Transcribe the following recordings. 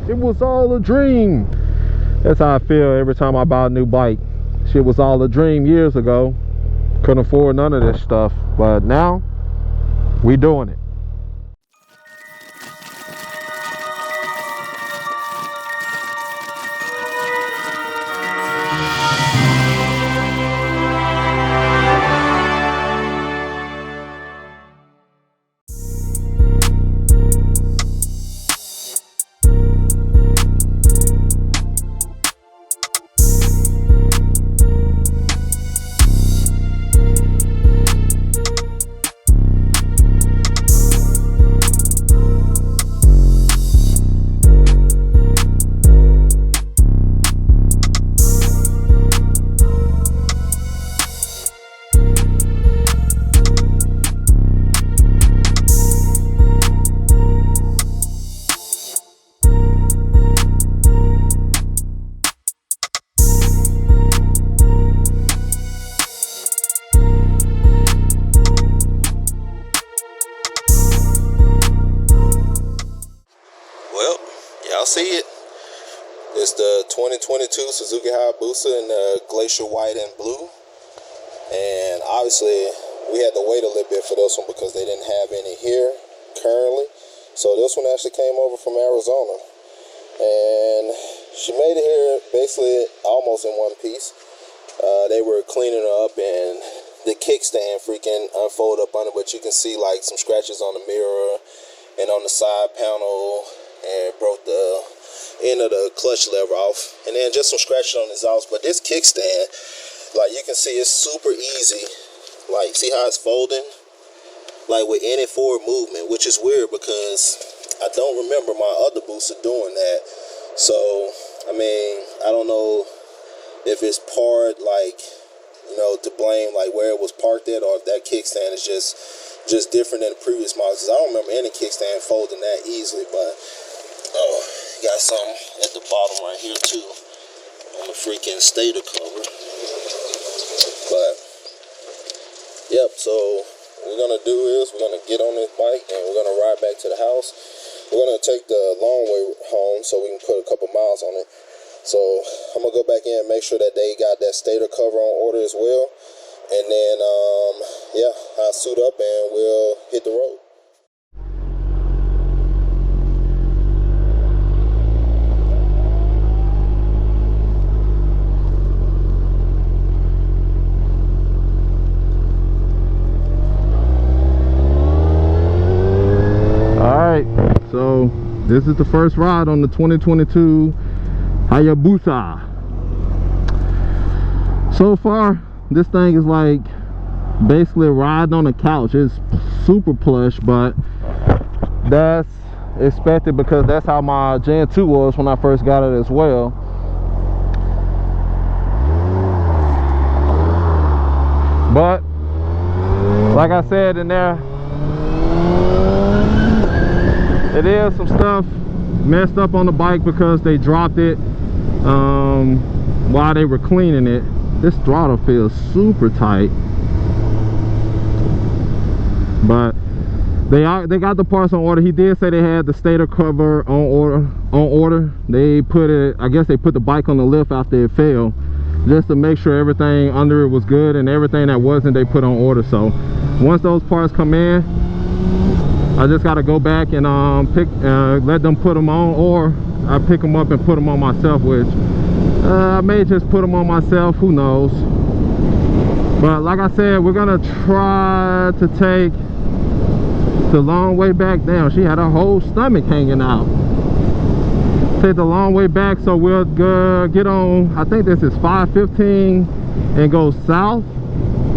It was all a dream. That's how I feel every time I buy a new bike. Shit was all a dream years ago. Couldn't afford none of this stuff, but now we doing it. See it. It's the 2022 Suzuki Hayabusa in the glacier white and blue, and obviously we had to wait a little bit for this one because they didn't have any here currently. So this one actually came over from Arizona, and she made it here basically almost in one piece. They were cleaning her up, and the kickstand freaking unfolded up under, but you can see like some scratches on the mirror and on the side panel, and broke the end of the clutch lever off, and then just some scratches on the exhaust. But this kickstand, like you can see, it's super easy. Like, see how it's folding, like with any forward movement, which is weird because I don't remember my other Busa doing that. So I mean, I don't know if it's part, like, you know, to blame like where it was parked at, or if that kickstand is just different than the previous models. Cause I don't remember any kickstand folding that easily. But oh, got some at the bottom right here too on the freaking stator cover. But yep, so what we're gonna do is we're gonna get on this bike and we're gonna ride back to the house. We're gonna take the long way home so we can put a couple miles on it. So I'm gonna go back in and make sure that they got that stator cover on order as well. And then yeah, I'll suit up and we'll hit the road. So this is the first ride on the 2022 Hayabusa. So far this thing is like basically riding on a couch. It's super plush, but that's expected because that's how my Gen 2 was when I first got it as well. But like I said in there, it is some stuff messed up on the bike because they dropped it while they were cleaning it. This throttle feels super tight, but they got the parts on order. He did say they had the stator cover on order. They put it, I guess they put the bike on the lift after it fell, just to make sure everything under it was good, and everything that wasn't they put on order. So once those parts come in, I just got to go back and let them put them on, or I pick them up and put them on myself, which I may just put them on myself, who knows. But like I said, we're gonna try to take the long way back down. She had her whole stomach hanging out. Take the long way back, so we'll get on, I think this is 515, and go south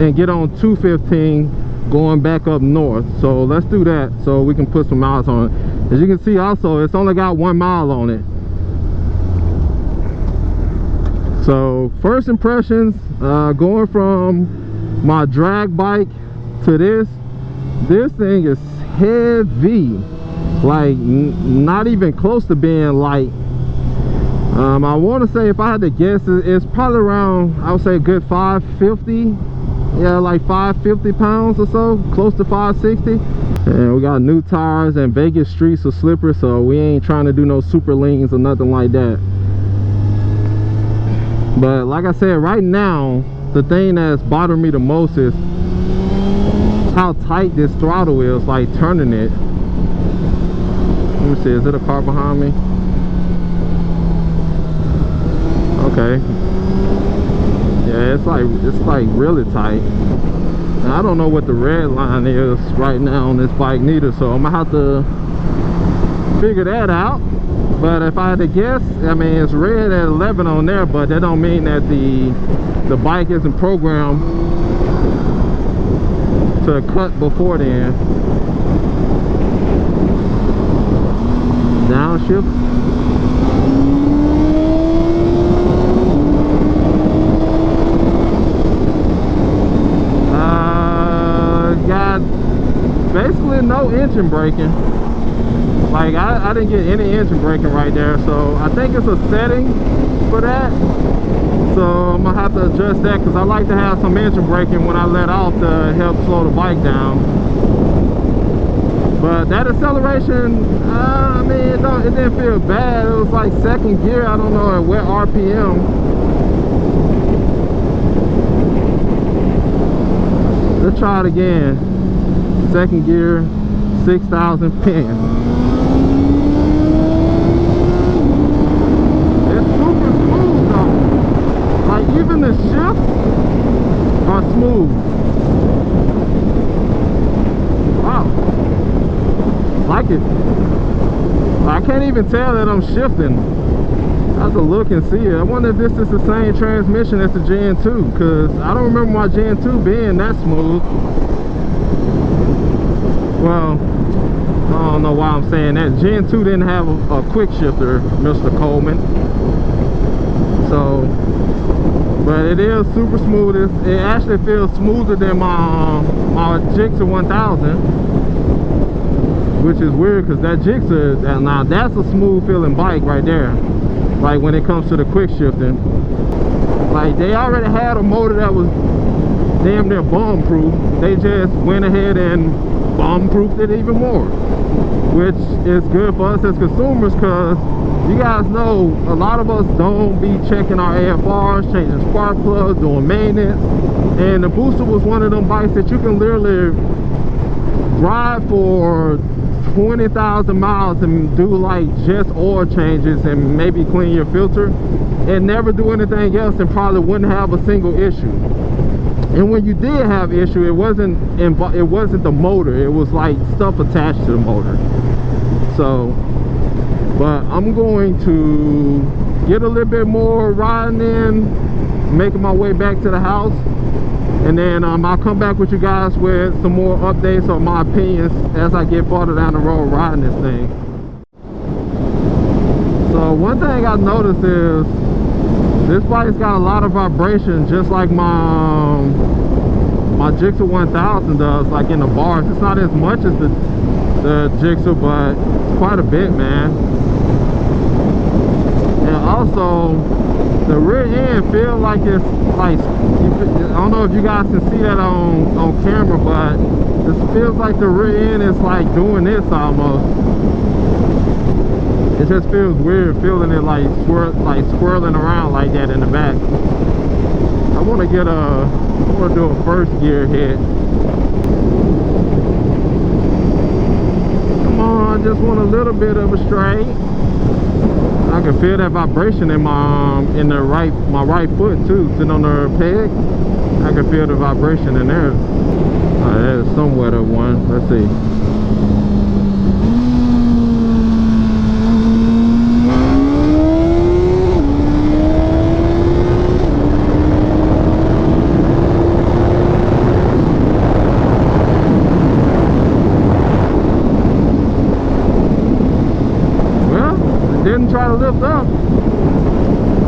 and get on 215 going back up north. So let's do that so we can put some miles on it. As you can see also, it's only got 1 mile on it. So first impressions, going from my drag bike to this thing is heavy, like not even close to being light. I want to say, if I had to guess, it's probably around, I would say a good 550 Yeah, like 550 pounds or so, close to 560. And we got new tires, and Vegas streets are slippery, so we ain't trying to do no super leans or nothing like that. But like I said, right now the thing that's bothering me the most is how tight this throttle is, like turning it. Let me see, is it a car behind me? Okay. Yeah, it's like really tight. And I don't know what the red line is right now on this bike neither, so I'm gonna have to figure that out. But if I had to guess, I mean, it's red at 11 on there, but that don't mean that the bike isn't programmed to cut before then. Downshift. Got basically no engine braking. Like I didn't get any engine braking right there, so I think it's a setting for that. So I'm gonna have to adjust that, because I like to have some engine braking when I let off to help slow the bike down. But that acceleration, I mean, it didn't feel bad. It was like second gear, I don't know at what RPM. Let's try it again. Second gear, 6,000 pin. It's super smooth though. Like even the shifts are smooth. Wow. Like it. I can't even tell that I'm shifting. I have to look and see it. I wonder if this is the same transmission as the Gen 2, because I don't remember my Gen 2 being that smooth. Well, I don't know why I'm saying that. Gen 2 didn't have a quick shifter, Mr. Coleman. So, but it is super smooth. It actually feels smoother than my Gixxer 1000, which is weird, because that Gixxer, now that's a smooth feeling bike right there. Like when it comes to the quick shifting, like they already had a motor that was damn near bomb proof. They just went ahead and bomb proofed it even more, which is good for us as consumers, because you guys know a lot of us don't be checking our AFRs, changing spark plugs, doing maintenance. And the Busa was one of them bikes that you can literally drive for 20,000 miles and do like just oil changes and maybe clean your filter and never do anything else, and probably wouldn't have a single issue. And when you did have issue, it wasn't the motor, it was like stuff attached to the motor. So, but I'm going to get a little bit more riding in, making my way back to the house. And then I'll come back with you guys with some more updates on my opinions as I get farther down the road riding this thing. So one thing I noticed is this bike's got a lot of vibration, just like my Gixxer 1000 does, like in the bars. It's not as much as the Gixxer, but it's quite a bit, man. And also, the rear end feel like it's like, I don't know if you guys can see that on camera, but it feels like the rear end is like doing this almost. It just feels weird feeling it like swirling around like that in the back. I want to do a first gear hit. Come on, I just want a little bit of a straight. I can feel that vibration in my right foot too, sitting on the peg. I can feel the vibration in there. There's somewhere to one. Let's see. Didn't try to lift up.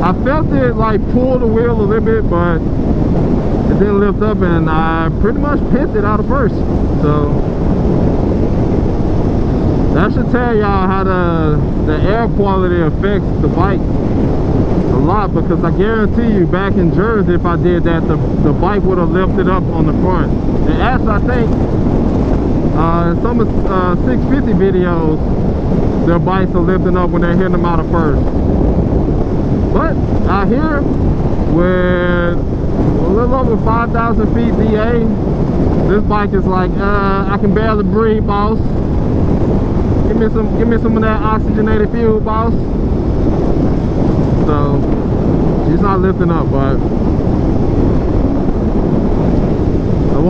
I felt it like pull the wheel a little bit, but it didn't lift up, and I pretty much pinned it out of first. So that should tell y'all how the air quality affects the bike. a lot, because I guarantee you back in Jersey, if I did that, the bike would have lifted up on the front. And as I think some of 650 videos, their bikes are lifting up when they're hitting them out of first. But out here with a little over 5,000 feet DA, this bike is like, I can barely breathe, boss. Give me some of that oxygenated fuel, boss. So she's not lifting up, but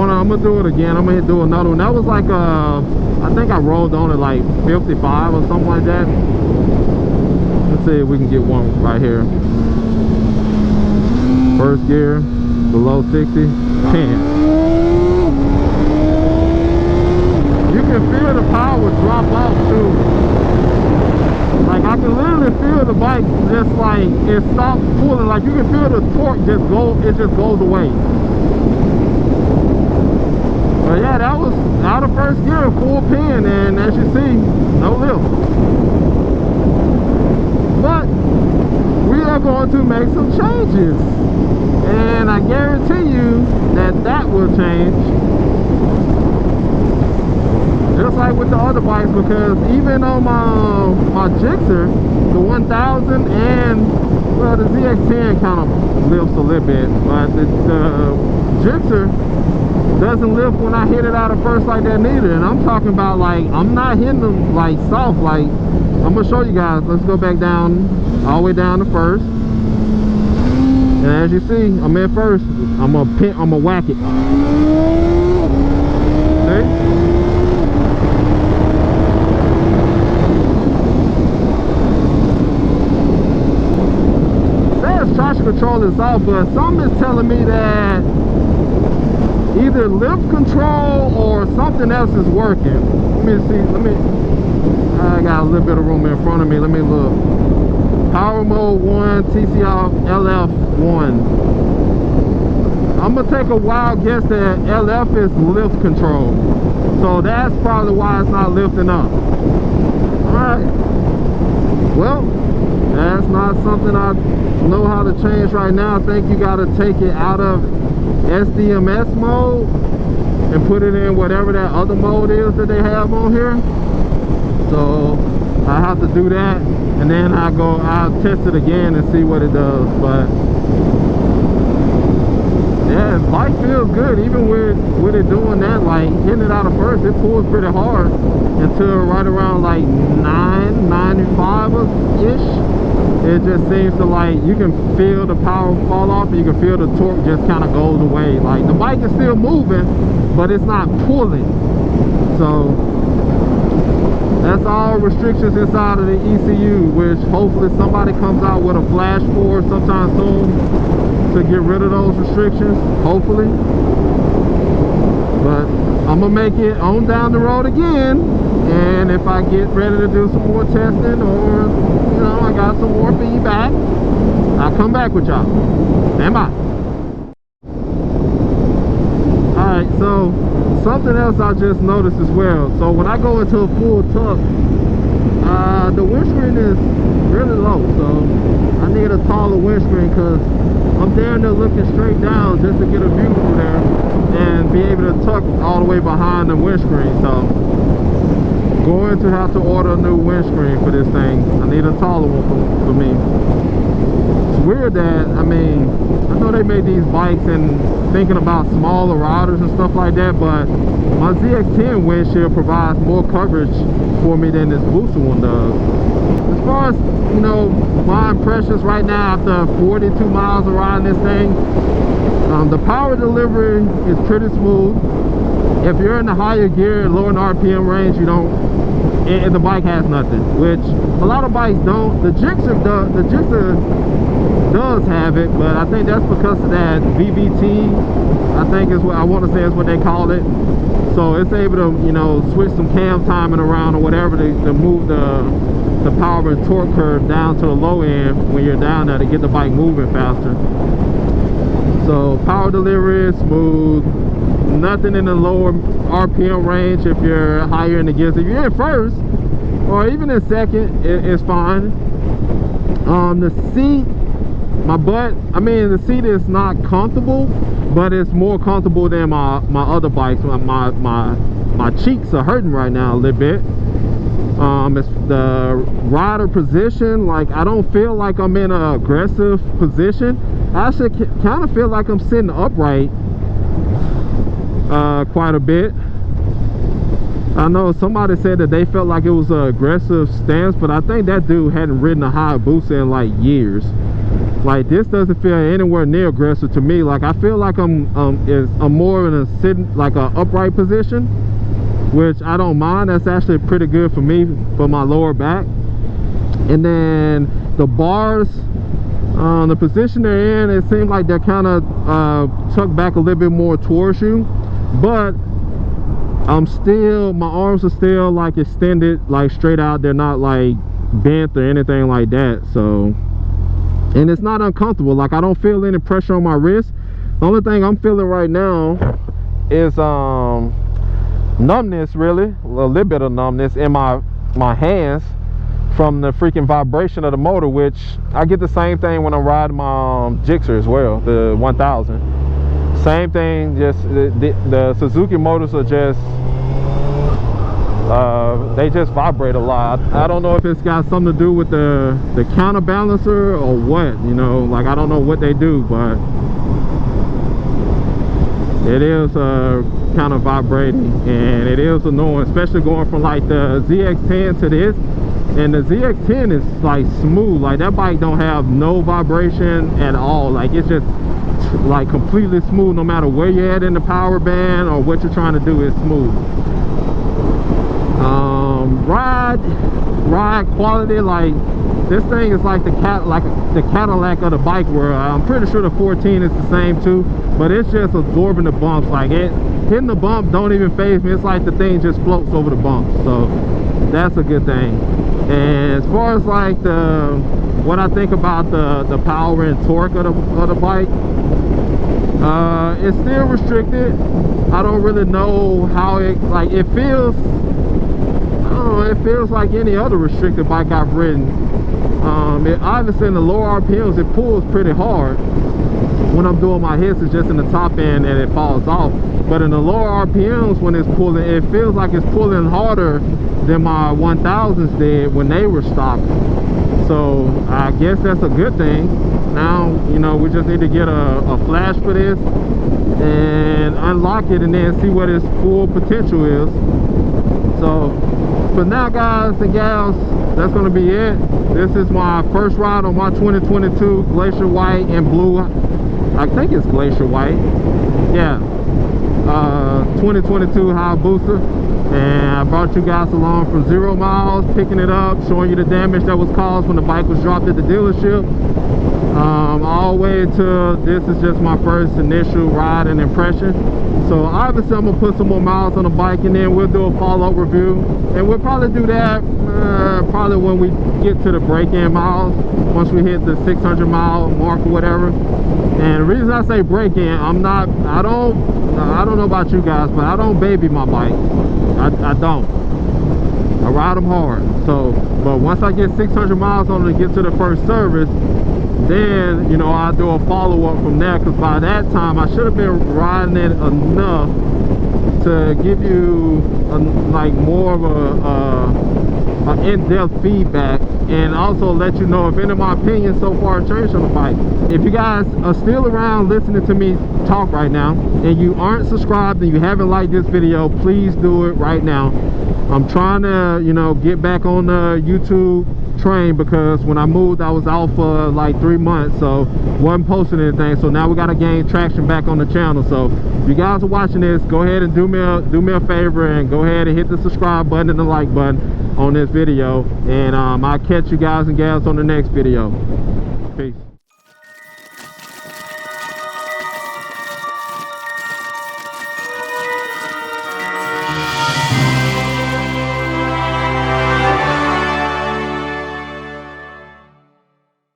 I'm gonna do it again. I'm gonna do another one. That was like I think I rolled on it like 55 or something like that. Let's see if we can get one right here. First gear, below 60, 10. You can feel the power drop off too. Like I can literally feel the bike just like it stops pulling. Like you can feel the torque just goes away. But yeah, that was out of first gear, full pin, and as you see, no lift. But we are going to make some changes, and I guarantee you that will change. Just like with the other bikes, because even on my Gixxer, the 1000 and well, the ZX10 kind of lifts a little bit, but the Gixxer doesn't lift when I hit it out of first like that neither. And I'm talking about like, I'm not hitting them like soft. Like, I'm gonna show you guys. Let's go back down, all the way down to first. And as you see, I'm at first. I'm gonna whack it. See? Says traction control is off, but something is telling me that either lift control or something else is working. Let me see. I got a little bit of room in front of me. Let me look. Power mode 1, TCR LF 1. I'm gonna take a wild guess that LF is lift control. So that's probably why it's not lifting up. Alright. Well, that's not something I know how to change right now. I think you gotta take it out of SDMS mode and put it in whatever that other mode is that they have on here. So I have to do that, and then I'll test it again and see what it does. But yeah, the bike feels good even with it doing that. Like hitting it out of first, it pulls pretty hard until right around like 995-ish. It just seems to, like, you can feel the power fall off, and you can feel the torque just kind of goes away. Like the bike is still moving, but it's not pulling. So that's all restrictions inside of the ECU, which hopefully somebody comes out with a flash forward sometime soon to get rid of those restrictions, hopefully. But I'm gonna make it on down the road again, and if I get ready to do some more testing, or you know, I got some more feedback, I'll come back with y'all. Stand by. Alright, so something else I just noticed as well. So when I go into a full tuck, the windscreen is really low, so I need a taller windscreen, because I'm down there looking straight down just to get a view through there and be able to tuck all the way behind the windscreen. So going to have to order a new windscreen for this thing. I need a taller one for me. It's weird that, I mean, I know they made these bikes and thinking about smaller riders and stuff like that, but my ZX10 windshield provides more coverage for me than this Busa one does. As far as, you know, my impressions right now after 42 miles of riding this thing, the power delivery is pretty smooth. If you're in the higher gear, lower in the RPM range, you don't, and the bike has nothing, which a lot of bikes don't. The Gixxer does have it, but I think that's because of that VVT, I think is what I want to say is what they call it. So it's able to, you know, switch some cam timing around or whatever to move the power and torque curve down to the low end when you're down there to get the bike moving faster. So power delivery is smooth. Nothing in the lower RPM range if you're higher in the gears. If you're in first or even in second, it's fine. The seat my butt, I mean, the seat is not comfortable, but it's more comfortable than my other bikes. My cheeks are hurting right now a little bit. It's the rider position, like I don't feel like I'm in an aggressive position. I actually kind of feel like I'm sitting upright quite a bit. I know somebody said that they felt like it was an aggressive stance, but I think that dude hadn't ridden a Hayabusa in like years. Like, this doesn't feel anywhere near aggressive to me. Like, I feel like I'm more in a sitting, like a upright position, which I don't mind. That's actually pretty good for me, for my lower back. And then the bars, the position they're in, it seems like they're kind of tucked back a little bit more towards you, but my arms are still like extended, like straight out. They're not like bent or anything like that. So, and it's not uncomfortable. Like, I don't feel any pressure on my wrist. The only thing I'm feeling right now is numbness, really, a little bit of numbness in my hands from the freaking vibration of the motor, which I get the same thing when I'm riding my Gixxer as well, the 1000. Same thing, just the Suzuki motors are just they just vibrate a lot. I don't know if it's got something to do with the counterbalancer or what, you know, like I don't know what they do, but it is kind of vibrating and it is annoying, especially going from like the ZX10 to this. And the ZX10 is like smooth, like that bike don't have no vibration at all. Like, it's just like completely smooth, no matter where you're at in the power band or what you're trying to do, is smooth. Ride quality, like this thing is like the Cadillac of the bike world. I'm pretty sure the 14 is the same too, but it's just absorbing the bumps. Like, hitting the bump don't even faze me. It's like the thing just floats over the bumps, so that's a good thing. And as far as like what I think about the power and torque of the bike, it's still restricted. I don't really know how it feels. I don't know, it feels like any other restricted bike I've ridden. Obviously in the lower RPMs it pulls pretty hard. When I'm doing my hits, it's just in the top end and it falls off. But in the lower RPMs, when it's pulling, it feels like it's pulling harder than my 1000s did when they were stock. So I guess that's a good thing. Now, you know, we just need to get a flash for this and unlock it and then see what its full potential is. So for now, guys and gals, that's going to be it. This is my first ride on my 2022 Glacier White and Blue. I think it's Glacier White. Yeah. 2022 Hayabusa, and I brought you guys along from 0 miles, picking it up, showing you the damage that was caused when the bike was dropped at the dealership, all the way to this is just my first initial ride and impression. So obviously I'm gonna put some more miles on the bike and then we'll do a follow-up review, and we'll probably do that probably when we get to the break-in miles, once we hit the 600 mile mark or whatever. And the reason I say break-in, I don't know about you guys, but I don't baby my bike. I don't. I ride them hard. So, but once I get 600 miles on it to get to the first service, then, you know, I'll do a follow-up from there, because by that time I should have been riding it enough to give you like more of a in-depth feedback, and also let you know if any of my opinions so far changed on the bike. If you guys are still around listening to me talk right now and you aren't subscribed and you haven't liked this video, please do it right now. I'm trying to, you know, get back on the YouTube train, because when I moved I was out for like 3 months, so wasn't posting anything. So now we got to gain traction back on the channel. So if you guys are watching this, go ahead and do me a favor and go ahead and hit the subscribe button and the like button on this video, and I'll catch you guys and gals on the next video. Peace.